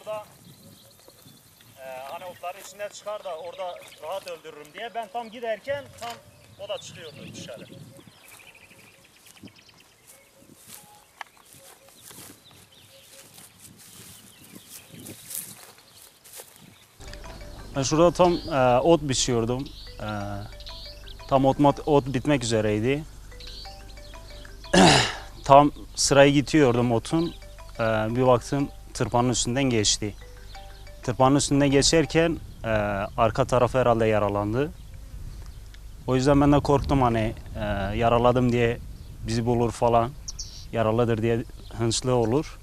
burada hani otların içinden çıkar da orada rahat öldürürüm diye ben tam giderken tam o da çıkıyordu dışarı. Ben şurada tam ot biçiyordum. Tam ot bitmek üzereydi. Tam sırayı gidiyordum otun. Bir baktım tırpanın üstünden geçti. Tırpanın üstünden geçerken arka tarafı herhalde yaralandı. O yüzden ben de korktum hani yaraladım diye bizi bulur falan. Yaralıdır diye hınçlı olur.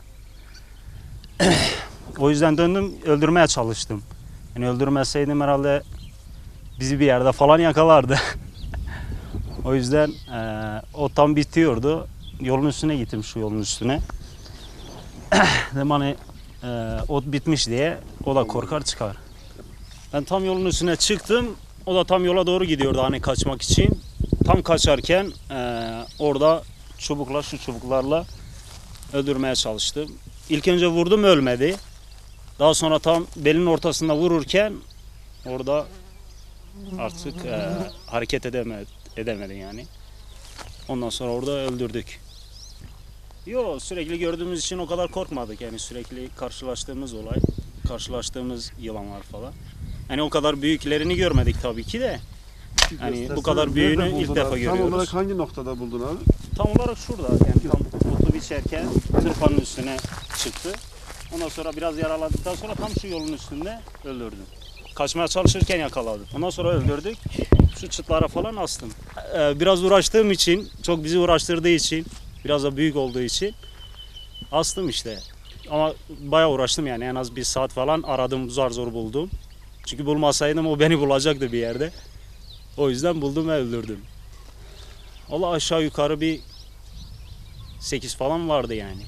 O yüzden döndüm öldürmeye çalıştım. Yani öldürmeseydim herhalde bizi bir yerde falan yakalardı. O yüzden o tam bitiyordu. Yolun üstüne gittim, şu yolun üstüne. Dedim hani ot bitmiş diye o da korkar çıkar. Ben tam yolun üstüne çıktım. O da tam yola doğru gidiyordu hani kaçmak için. Tam kaçarken orada şu çubuklarla öldürmeye çalıştım. İlk önce vurdum, ölmedi. Daha sonra tam belin ortasında vururken orada artık hareket edemedi yani. Ondan sonra orada öldürdük. Yo, sürekli gördüğümüz için o kadar korkmadık yani, sürekli karşılaştığımız olay, karşılaştığımız yılanlar falan. Hani o kadar büyüklerini görmedik tabii ki de. Hani bu kadar büyüğünü ilk defa görüyoruz. Tam olarak hangi noktada buldun abi? Tam olarak şurada yani, tam otu biçerken tırpanın üstüne çıktı. Ondan sonra biraz yaraladıktan sonra tam şu yolun üstünde öldürdüm. Kaçmaya çalışırken yakaladım. Ondan sonra öldürdük. Şu çıtlara falan astım. Biraz uğraştığım için, çok bizi uğraştırdığı için, biraz da büyük olduğu için astım işte. Ama bayağı uğraştım yani, en az bir saat falan aradım, zar zor buldum. Çünkü bulmasaydım o beni bulacaktı bir yerde. O yüzden buldum ve öldürdüm. Allah aşağı yukarı bir 8 falan vardı yani.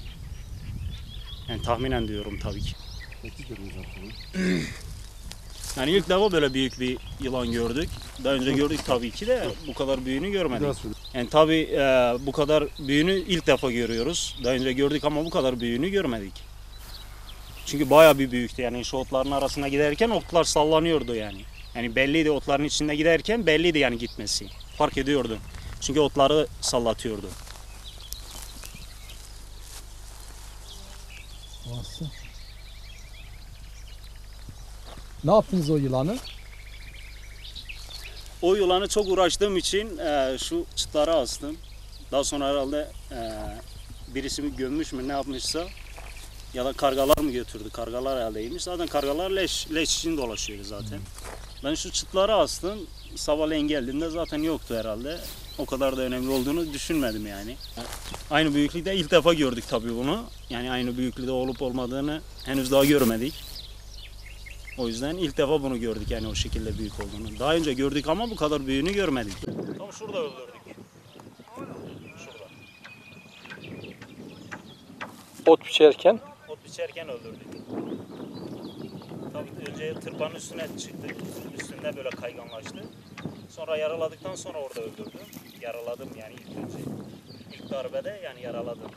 Yani tahminen diyorum tabii ki. 8 dedin zaten. Yani ilk defa böyle büyük bir yılan gördük. Daha önce gördük tabii ki de bu kadar büyüğünü görmedik. Yani tabii bu kadar büyüğünü ilk defa görüyoruz. Daha önce gördük ama bu kadar büyüğünü görmedik. Çünkü bayağı bir büyüktü yani, şu otların arasına giderken otlar sallanıyordu yani. Yani belliydi, otların içinde giderken belliydi yani gitmesi. Fark ediyordum. Çünkü otları sallatıyordu. Nasıl? Ne yaptınız o yılanı? O yılanı çok uğraştığım için şu çıtlara astım. Daha sonra herhalde birisi mi gömmüş mü ne yapmışsa, ya da kargalar mı götürdü? Kargalar herhaldeymiş. Zaten kargalar leş için dolaşıyor zaten. Ben şu çıtlara astım. Sabahleyin geldiğimde zaten yoktu herhalde. O kadar da önemli olduğunu düşünmedim yani. Aynı büyüklükte ilk defa gördük tabii bunu. Yani aynı büyüklükte olup olmadığını henüz daha görmedik. O yüzden ilk defa bunu gördük yani, o şekilde büyük olduğunu. Daha önce gördük ama bu kadar büyüğünü görmedik. Tam şurada öldürdük. Şurada. Ot biçerken. Ot biçerken öldürdük. Tabii önce tırpanın üstüne çıktı. Üstünde böyle kayganlaştı. Sonra yaraladıktan sonra orada öldürdüm. Yaraladım yani ilk önce. İlk darbede yani yaraladım.